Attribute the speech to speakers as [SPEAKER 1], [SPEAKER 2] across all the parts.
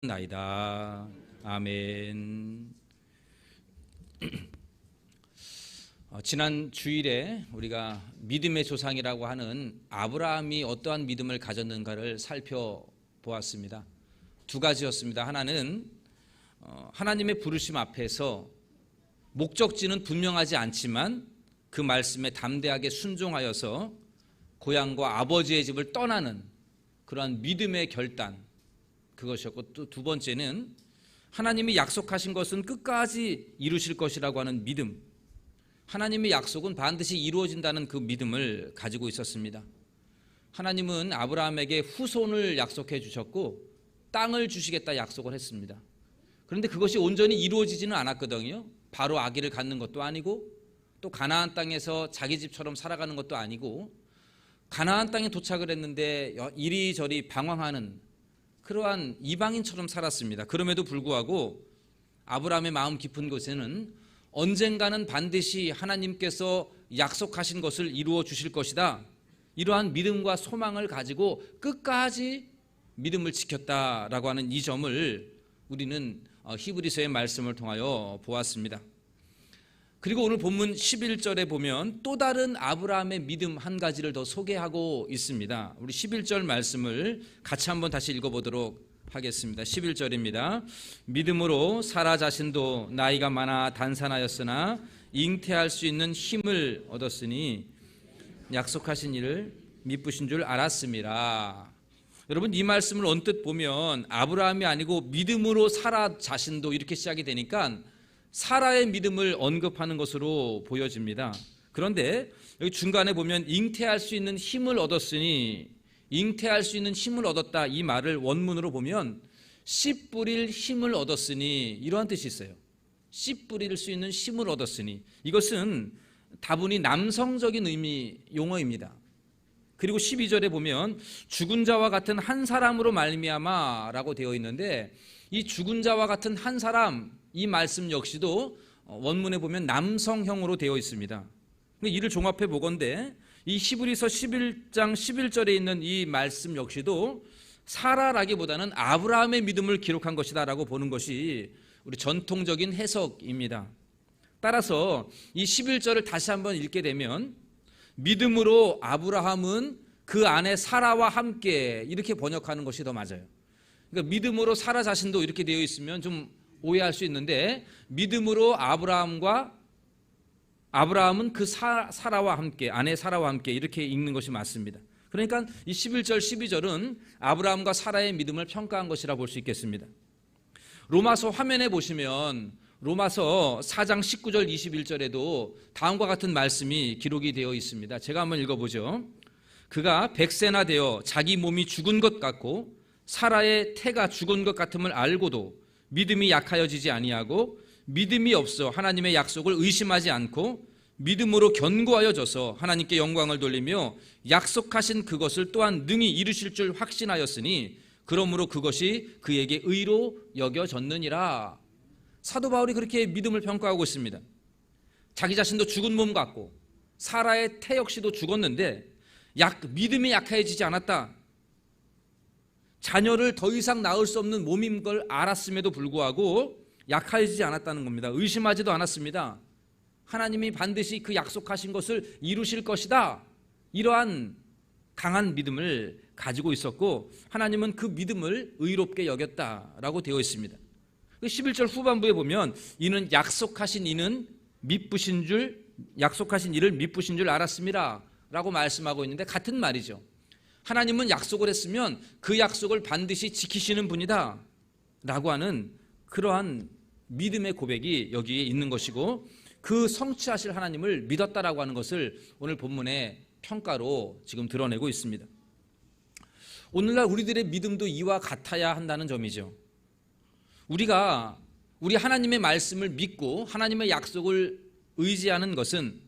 [SPEAKER 1] 나이다. 아멘. 지난 주일에 우리가 믿음의 조상이라고 하는 아브라함이 어떠한 믿음을 가졌는가를 살펴보았습니다. 두 가지였습니다. 하나는 하나님의 부르심 앞에서 목적지는 분명하지 않지만 그 말씀에 담대하게 순종하여서 고향과 아버지의 집을 떠나는 그러한 믿음의 결단, 그것이었고, 또 두 번째는 하나님이 약속하신 것은 끝까지 이루실 것이라고 하는 믿음, 하나님의 약속은 반드시 이루어진다는 그 믿음을 가지고 있었습니다. 하나님은 아브라함에게 후손을 약속해 주셨고 땅을 주시겠다 약속을 했습니다. 그런데 그것이 온전히 이루어지지는 않았거든요. 바로 아기를 갖는 것도 아니고 또 가나안 땅에서 자기 집처럼 살아가는 것도 아니고, 가나안 땅에 도착을 했는데 이리저리 방황하는 그러한 이방인처럼 살았습니다. 그럼에도 불구하고 아브라함의 마음 깊은 곳에는 언젠가는 반드시 하나님께서 약속하신 것을 이루어 주실 것이다, 이러한 믿음과 소망을 가지고 끝까지 믿음을 지켰다라고 하는 이 점을 우리는 히브리서의 말씀을 통하여 보았습니다. 그리고 오늘 본문 11절에 보면 또 다른 아브라함의 믿음 한 가지를 더 소개하고 있습니다. 우리 11절 말씀을 같이 한번 다시 읽어보도록 하겠습니다. 11절입니다. 믿음으로 사라 자신도 나이가 많아 단산하였으나 잉태할 수 있는 힘을 얻었으니 약속하신 이를 미쁘신 줄 알았습니다. 여러분, 이 말씀을 언뜻 보면 아브라함이 아니고 믿음으로 사라 자신도 이렇게 시작이 되니까 사라의 믿음을 언급하는 것으로 보여집니다. 그런데 여기 중간에 보면 잉태할 수 있는 힘을 얻었으니, 잉태할 수 있는 힘을 얻었다, 이 말을 원문으로 보면 씨 뿌릴 힘을 얻었으니, 이러한 뜻이 있어요. 씨 뿌릴 수 있는 힘을 얻었으니, 이것은 다분히 남성적인 의미 용어입니다. 그리고 12절에 보면 죽은 자와 같은 한 사람으로 말미암아라고 되어 있는데, 이 죽은 자와 같은 한 사람, 이 말씀 역시도 원문에 보면 남성형으로 되어 있습니다. 이를 종합해 보건대 이 히브리서 11장 11절에 있는 이 말씀 역시도 사라라기보다는 아브라함의 믿음을 기록한 것이다 라고 보는 것이 우리 전통적인 해석입니다. 따라서 이 11절을 다시 한번 읽게 되면 믿음으로 아브라함은 그 안에 사라와 함께, 이렇게 번역하는 것이 더 맞아요. 그러니까 믿음으로 사라 자신도 이렇게 되어 있으면 좀 오해할 수 있는데, 믿음으로 아브라함은 그 사라와 함께, 아내 사라와 함께 이렇게 읽는 것이 맞습니다. 그러니까 이 11절 12절은 아브라함과 사라의 믿음을 평가한 것이라 볼 수 있겠습니다. 로마서 화면에 보시면 로마서 4장 19절 21절에도 다음과 같은 말씀이 기록이 되어 있습니다. 제가 한번 읽어보죠. 그가 100세나 되어 자기 몸이 죽은 것 같고 사라의 태가 죽은 것 같음을 알고도 믿음이 약하여지지 아니하고 믿음이 없어 하나님의 약속을 의심하지 않고 믿음으로 견고하여져서 하나님께 영광을 돌리며 약속하신 그것을 또한 능히 이루실 줄 확신하였으니 그러므로 그것이 그에게 의로 여겨졌느니라. 사도 바울이 그렇게 믿음을 평가하고 있습니다. 자기 자신도 죽은 몸 같고 사라의 태 역시도 죽었는데 믿음이 약해지지 않았다. 자녀를 더 이상 낳을 수 없는 몸인 걸 알았음에도 불구하고 약해지지 않았다는 겁니다. 의심하지도 않았습니다. 하나님이 반드시 그 약속하신 것을 이루실 것이다, 이러한 강한 믿음을 가지고 있었고 하나님은 그 믿음을 의롭게 여겼다라고 되어 있습니다. 11절 후반부에 보면 이는 약속하신 이를 미쁘신 줄 알았습니다 라고 말씀하고 있는데, 같은 말이죠. 하나님은 약속을 했으면 그 약속을 반드시 지키시는 분이다 라고 하는 그러한 믿음의 고백이 여기에 있는 것이고, 그 성취하실 하나님을 믿었다라고 하는 것을 오늘 본문의 평가로 지금 드러내고 있습니다. 오늘날 우리들의 믿음도 이와 같아야 한다는 점이죠. 우리 하나님의 말씀을 믿고 하나님의 약속을 의지하는 것은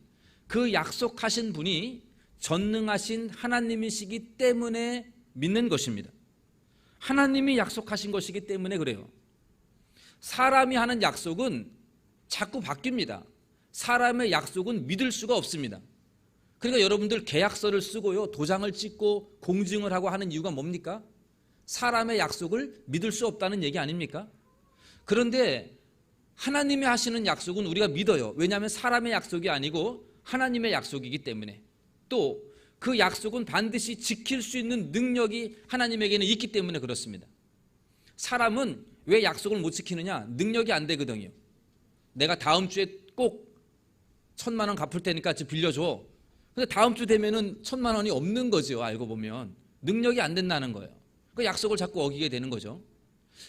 [SPEAKER 1] 그 약속하신 분이 전능하신 하나님이시기 때문에 믿는 것입니다. 하나님이 약속하신 것이기 때문에 그래요. 사람이 하는 약속은 자꾸 바뀝니다. 사람의 약속은 믿을 수가 없습니다. 그러니까 여러분들 계약서를 쓰고요, 도장을 찍고 공증을 하고 하는 이유가 뭡니까? 사람의 약속을 믿을 수 없다는 얘기 아닙니까? 그런데 하나님이 하시는 약속은 우리가 믿어요. 왜냐하면 사람의 약속이 아니고 하나님의 약속이기 때문에, 또 그 약속은 반드시 지킬 수 있는 능력이 하나님에게는 있기 때문에 그렇습니다. 사람은 왜 약속을 못 지키느냐? 능력이 안 되거든요. 내가 다음 주에 꼭 1,000만 원 갚을 테니까 빌려줘. 근데 다음 주 되면은 1,000만 원이 없는 거죠. 알고 보면 능력이 안 된다는 거예요. 그 약속을 자꾸 어기게 되는 거죠.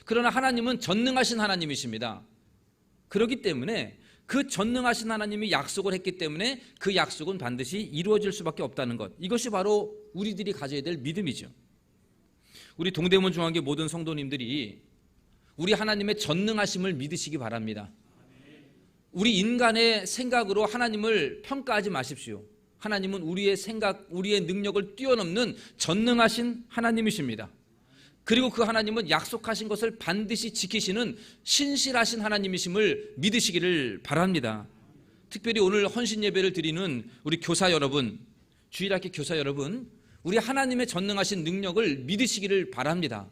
[SPEAKER 1] 그러나 하나님은 전능하신 하나님이십니다. 그렇기 때문에 그 전능하신 하나님이 약속을 했기 때문에 그 약속은 반드시 이루어질 수밖에 없다는 것, 이것이 바로 우리들이 가져야 될 믿음이죠. 우리 동대문 중앙교 모든 성도님들이 우리 하나님의 전능하심을 믿으시기 바랍니다. 우리 인간의 생각으로 하나님을 평가하지 마십시오. 하나님은 우리의 생각, 우리의 능력을 뛰어넘는 전능하신 하나님이십니다. 그리고 그 하나님은 약속하신 것을 반드시 지키시는 신실하신 하나님이심을 믿으시기를 바랍니다. 특별히 오늘 헌신 예배를 드리는 우리 교사 여러분, 주일학교 교사 여러분, 우리 하나님의 전능하신 능력을 믿으시기를 바랍니다.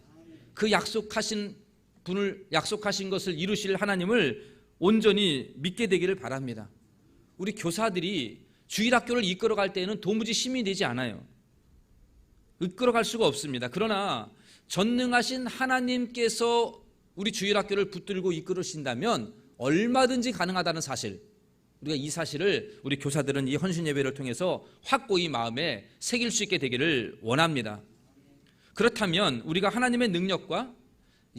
[SPEAKER 1] 그 약속하신 분을, 약속하신 것을 이루실 하나님을 온전히 믿게 되기를 바랍니다. 우리 교사들이 주일학교를 이끌어갈 때에는 도무지 힘이 되지 않아요. 이끌어갈 수가 없습니다. 그러나 전능하신 하나님께서 우리 주일학교를 붙들고 이끌으신다면 얼마든지 가능하다는 사실, 우리가 이 사실을 우리 교사들은 이 헌신 예배를 통해서 확고히 마음에 새길 수 있게 되기를 원합니다. 그렇다면 우리가 하나님의 능력과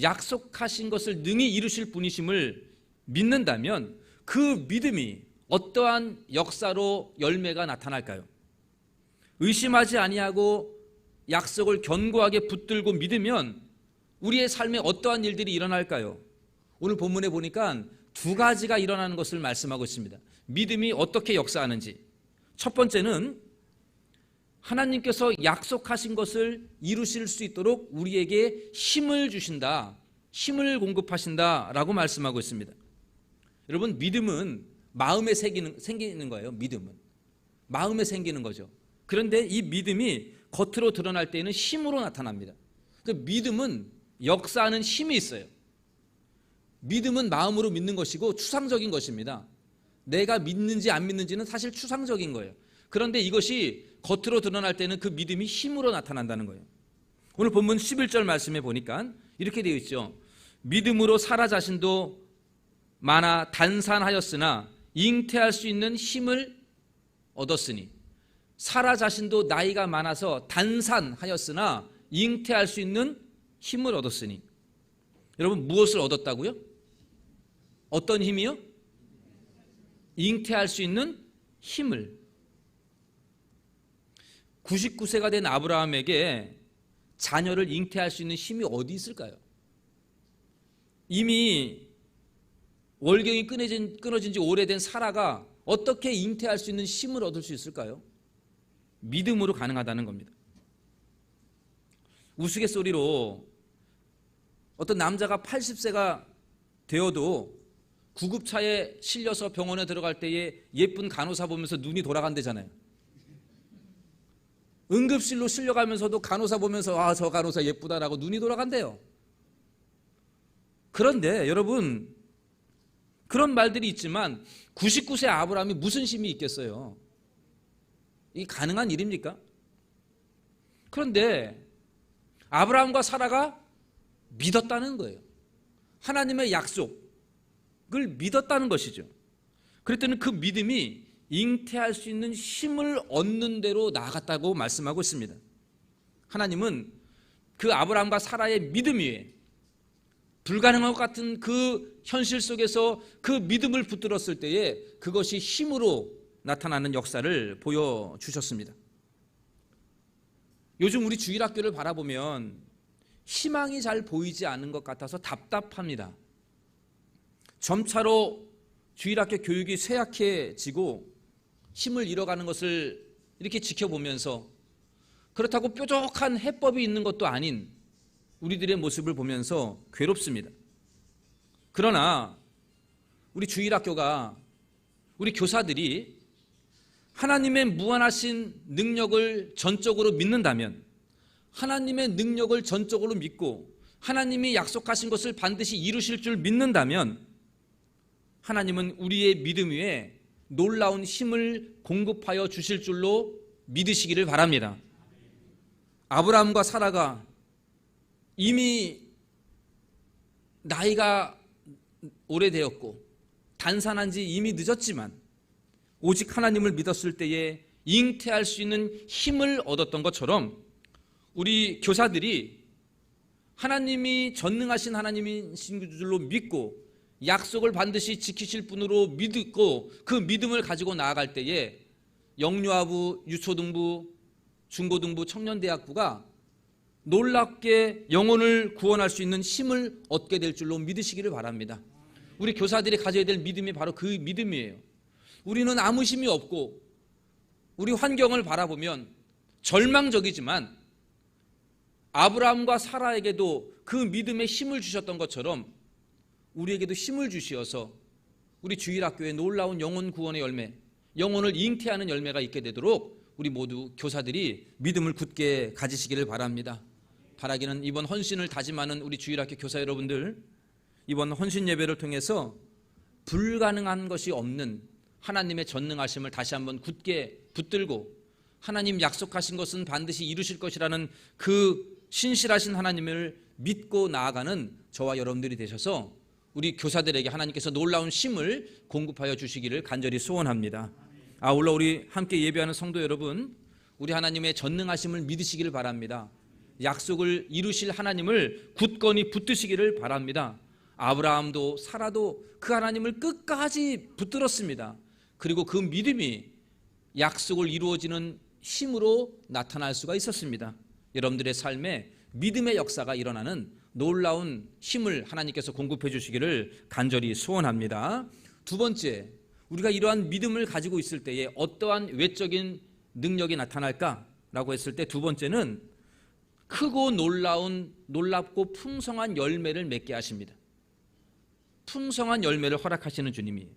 [SPEAKER 1] 약속하신 것을 능히 이루실 분이심을 믿는다면 그 믿음이 어떠한 역사로 열매가 나타날까요? 의심하지 아니하고 약속을 견고하게 붙들고 믿으면 우리의 삶에 어떠한 일들이 일어날까요? 오늘 본문에 보니까 두 가지가 일어나는 것을 말씀하고 있습니다. 믿음이 어떻게 역사하는지. 첫 번째는 하나님께서 약속하신 것을 이루실 수 있도록 우리에게 힘을 주신다, 힘을 공급하신다라고 말씀하고 있습니다. 여러분, 믿음은 마음에 생기는 거예요. 믿음은 마음에 생기는 거죠. 그런데 이 믿음이 겉으로 드러날 때에는 힘으로 나타납니다. 그 믿음은 역사하는 힘이 있어요. 믿음은 마음으로 믿는 것이고 추상적인 것입니다. 내가 믿는지 안 믿는지는 사실 추상적인 거예요. 그런데 이것이 겉으로 드러날 때는 그 믿음이 힘으로 나타난다는 거예요. 오늘 본문 11절 말씀에 보니까 이렇게 되어 있죠. 믿음으로 사라 자신도 많아 단산하였으나 잉태할 수 있는 힘을 얻었으니, 사라 자신도 나이가 많아서 단산하였으나 잉태할 수 있는 힘을 얻었으니. 여러분, 무엇을 얻었다고요? 어떤 힘이요? 잉태할 수 있는 힘을. 99세가 된 아브라함에게 자녀를 잉태할 수 있는 힘이 어디 있을까요? 이미 월경이 끊어진 지 오래된 사라가 어떻게 잉태할 수 있는 힘을 얻을 수 있을까요? 믿음으로 가능하다는 겁니다. 우스갯소리로 어떤 남자가 80세가 되어도 구급차에 실려서 병원에 들어갈 때에 예쁜 간호사 보면서 눈이 돌아간대잖아요. 응급실로 실려가면서도 간호사 보면서 아, 저 간호사 예쁘다라고 눈이 돌아간대요. 그런데 여러분, 그런 말들이 있지만 99세 아브라함이 무슨 힘이 있겠어요? 이게 가능한 일입니까? 그런데 아브라함과 사라가 믿었다는 거예요. 하나님의 약속을 믿었다는 것이죠. 그랬더니 그 믿음이 잉태할 수 있는 힘을 얻는 대로 나아갔다고 말씀하고 있습니다. 하나님은 그 아브라함과 사라의 믿음 위에 불가능한 것 같은 그 현실 속에서 그 믿음을 붙들었을 때에 그것이 힘으로 나타나는 역사를 보여주셨습니다. 요즘 우리 주일학교를 바라보면 희망이 잘 보이지 않는 것 같아서 답답합니다. 점차로 주일학교 교육이 쇠약해지고 힘을 잃어가는 것을 이렇게 지켜보면서, 그렇다고 뾰족한 해법이 있는 것도 아닌 우리들의 모습을 보면서 괴롭습니다. 그러나 우리 주일학교가, 우리 교사들이 하나님의 무한하신 능력을 전적으로 믿는다면, 하나님의 능력을 전적으로 믿고 하나님이 약속하신 것을 반드시 이루실 줄 믿는다면 하나님은 우리의 믿음 위에 놀라운 힘을 공급하여 주실 줄로 믿으시기를 바랍니다. 아브라함과 사라가 이미 나이가 오래되었고 단산한 지 이미 늦었지만 오직 하나님을 믿었을 때에 잉태할 수 있는 힘을 얻었던 것처럼 우리 교사들이 하나님이 전능하신 하나님이신 줄로 믿고 약속을 반드시 지키실 분으로 믿고 그 믿음을 가지고 나아갈 때에 영유아부, 유초등부, 중고등부, 청년대학부가 놀랍게 영혼을 구원할 수 있는 힘을 얻게 될 줄로 믿으시기를 바랍니다. 우리 교사들이 가져야 될 믿음이 바로 그 믿음이에요. 우리는 아무 힘이 없고 우리 환경을 바라보면 절망적이지만 아브라함과 사라에게도 그 믿음의 힘을 주셨던 것처럼 우리에게도 힘을 주시어서 우리 주일학교에 놀라운 영혼 구원의 열매, 영혼을 잉태하는 열매가 있게 되도록 우리 모두 교사들이 믿음을 굳게 가지시기를 바랍니다. 바라기는 이번 헌신을 다짐하는 우리 주일학교 교사 여러분들, 이번 헌신 예배를 통해서 불가능한 것이 없는 하나님의 전능하심을 다시 한번 굳게 붙들고 하나님 약속하신 것은 반드시 이루실 것이라는 그 신실하신 하나님을 믿고 나아가는 저와 여러분들이 되셔서 우리 교사들에게 하나님께서 놀라운 힘을 공급하여 주시기를 간절히 소원합니다. 아울러 우리 함께 예배하는 성도 여러분, 우리 하나님의 전능하심을 믿으시기를 바랍니다. 약속을 이루실 하나님을 굳건히 붙드시기를 바랍니다. 아브라함도 사라도 그 하나님을 끝까지 붙들었습니다. 그리고 그 믿음이 약속을 이루어지는 힘으로 나타날 수가 있었습니다. 여러분들의 삶에 믿음의 역사가 일어나는 놀라운 힘을 하나님께서 공급해 주시기를 간절히 소원합니다. 두 번째, 우리가 이러한 믿음을 가지고 있을 때에 어떠한 외적인 능력이 나타날까라고 했을 때 두 번째는 크고 놀랍고 풍성한 열매를 맺게 하십니다. 풍성한 열매를 허락하시는 주님이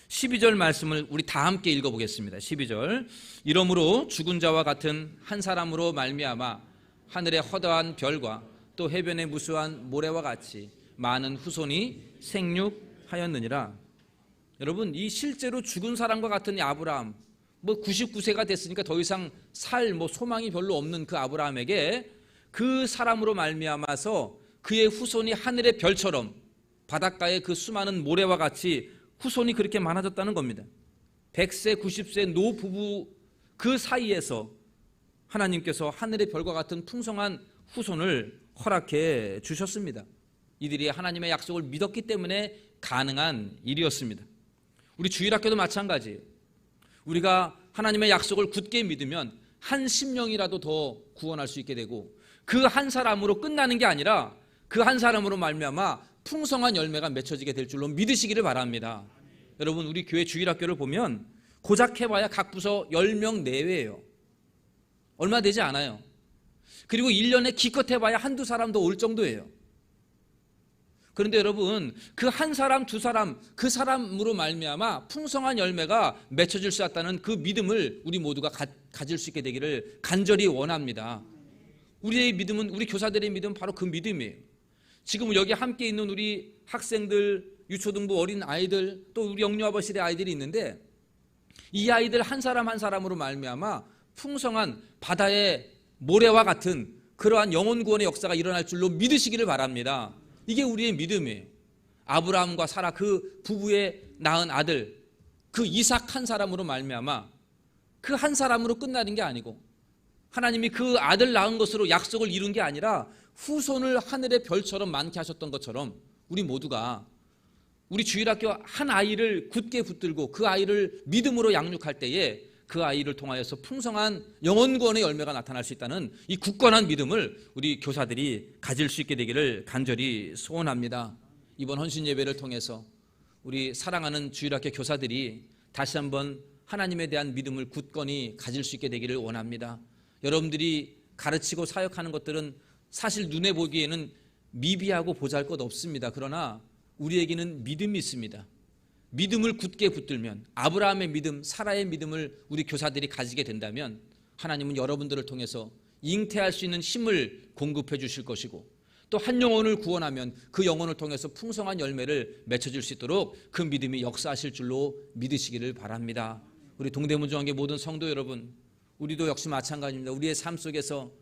[SPEAKER 1] 12절 말씀을 우리 다 함께 읽어보겠습니다. 12절, 이러므로 죽은 자와 같은 한 사람으로 말미암아 하늘의 허다한 별과 또 해변의 무수한 모래와 같이 많은 후손이 생육하였느니라. 여러분, 이 실제로 죽은 사람과 같은 이 아브라함, 99세가 됐으니까 더 이상 살 소망이 별로 없는 그 아브라함에게 그 사람으로 말미암아서 그의 후손이 하늘의 별처럼 바닷가의 그 수많은 모래와 같이 후손이 그렇게 많아졌다는 겁니다. 100세, 90세 노부부 그 사이에서 하나님께서 하늘의 별과 같은 풍성한 후손을 허락해 주셨습니다. 이들이 하나님의 약속을 믿었기 때문에 가능한 일이었습니다. 우리 주일학교도 마찬가지예요. 우리가 하나님의 약속을 굳게 믿으면 한 심령이라도 더 구원할 수 있게 되고 그 한 사람으로 끝나는 게 아니라 그 한 사람으로 말미암아 풍성한 열매가 맺혀지게 될 줄로 믿으시기를 바랍니다. 여러분, 우리 교회 주일학교를 보면 고작 해봐야 각 부서 10명 내외예요. 얼마 되지 않아요. 그리고 1년에 기껏 해봐야 한두 사람 더 올 정도예요. 그런데 여러분, 그 한 사람, 두 사람, 그 사람으로 말미암아 풍성한 열매가 맺혀질 수 있다는 그 믿음을 우리 모두가 가질 수 있게 되기를 간절히 원합니다. 우리의 믿음은, 우리 교사들의 믿음은 바로 그 믿음이에요. 지금 여기 함께 있는 우리 학생들, 유초등부 어린 아이들, 또 우리 영유아버실의 아이들이 있는데 이 아이들 한 사람 한 사람으로 말미암아 풍성한 바다의 모래와 같은 그러한 영혼 구원의 역사가 일어날 줄로 믿으시기를 바랍니다. 이게 우리의 믿음이에요. 아브라함과 사라 그 부부의 낳은 아들, 그 이삭 한 사람으로 말미암아 그 한 사람으로 끝나는 게 아니고 하나님이 그 아들 낳은 것으로 약속을 이룬 게 아니라 후손을 하늘의 별처럼 많게 하셨던 것처럼 우리 모두가 우리 주일학교 한 아이를 굳게 붙들고 그 아이를 믿음으로 양육할 때에 그 아이를 통하여서 풍성한 영혼 구원의 열매가 나타날 수 있다는 이 굳건한 믿음을 우리 교사들이 가질 수 있게 되기를 간절히 소원합니다. 이번 헌신 예배를 통해서 우리 사랑하는 주일학교 교사들이 다시 한번 하나님에 대한 믿음을 굳건히 가질 수 있게 되기를 원합니다. 여러분들이 가르치고 사역하는 것들은 사실 눈에 보기에는 미비하고 보잘것없습니다. 그러나 우리에게는 믿음이 있습니다. 믿음을 굳게 붙들면, 아브라함의 믿음, 사라의 믿음을 우리 교사들이 가지게 된다면 하나님은 여러분들을 통해서 잉태할 수 있는 힘을 공급해 주실 것이고, 또 한 영혼을 구원하면 그 영혼을 통해서 풍성한 열매를 맺어줄 수 있도록 그 믿음이 역사하실 줄로 믿으시기를 바랍니다. 우리 동대문 중앙교회 모든 성도 여러분, 우리도 역시 마찬가지입니다. 우리의 삶 속에서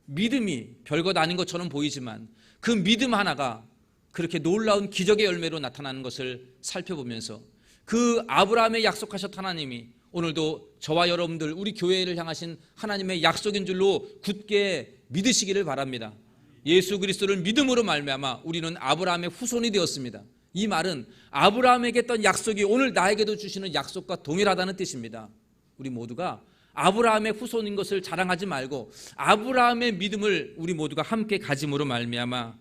[SPEAKER 1] 믿음이 별것 아닌 것처럼 보이지만 그 믿음 하나가 그렇게 놀라운 기적의 열매로 나타나는 것을 살펴보면서 그 아브라함의 약속하셨던 하나님이 오늘도 저와 여러분들, 우리 교회를 향하신 하나님의 약속인 줄로 굳게 믿으시기를 바랍니다. 예수 그리스도를 믿음으로 말미암아 우리는 아브라함의 후손이 되었습니다. 이 말은 아브라함에게 했던 약속이 오늘 나에게도 주시는 약속과 동일하다는 뜻입니다. 우리 모두가 아브라함의 후손인 것을 자랑하지 말고 아브라함의 믿음을 우리 모두가 함께 가짐으로 말미암아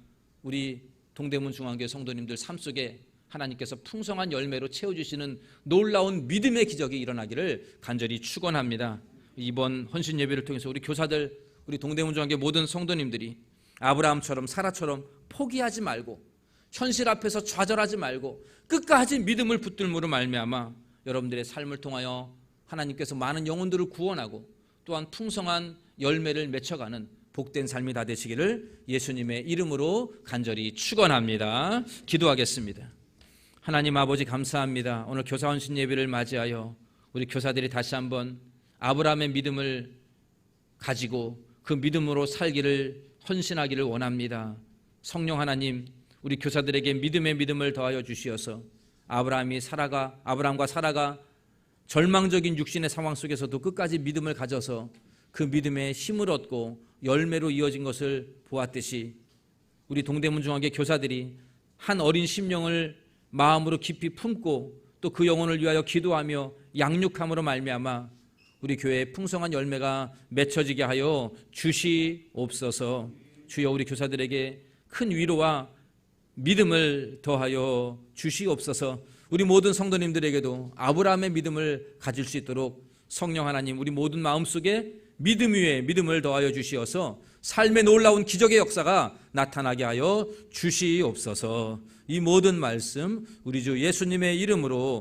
[SPEAKER 1] 우리 동대문 중앙교회 성도님들 삶 속에 하나님께서 풍성한 열매로 채워주시는 놀라운 믿음의 기적이 일어나기를 간절히 축원합니다. 이번 헌신 예배를 통해서 우리 교사들, 우리 동대문 중앙교회 모든 성도님들이 아브라함처럼 사라처럼 포기하지 말고 현실 앞에서 좌절하지 말고 끝까지 믿음을 붙들므로 말미암아 여러분들의 삶을 통하여 하나님께서 많은 영혼들을 구원하고 또한 풍성한 열매를 맺혀가는 복된 삶이 다 되시기를 예수님의 이름으로 간절히 축원합니다. 기도하겠습니다. 하나님 아버지 감사합니다. 오늘 교사 헌신 예배를 맞이하여 우리 교사들이 다시 한번 아브라함의 믿음을 가지고 그 믿음으로 살기를 헌신하기를 원합니다. 성령 하나님, 우리 교사들에게 믿음의 믿음을 더하여 주시어서 아브라함과 사라가 절망적인 육신의 상황 속에서도 끝까지 믿음을 가져서 그 믿음에 힘을 얻고 열매로 이어진 것을 보았듯이 우리 동대문 중앙교회 교사들이 한 어린 심령을 마음으로 깊이 품고 또 그 영혼을 위하여 기도하며 양육함으로 말미암아 우리 교회에 풍성한 열매가 맺혀지게 하여 주시옵소서. 주여, 우리 교사들에게 큰 위로와 믿음을 더하여 주시옵소서. 우리 모든 성도님들에게도 아브라함의 믿음을 가질 수 있도록 성령 하나님, 우리 모든 마음속에 믿음 위에 믿음을 더하여 주시어서 삶의 놀라운 기적의 역사가 나타나게 하여 주시옵소서. 이 모든 말씀 우리 주 예수님의 이름으로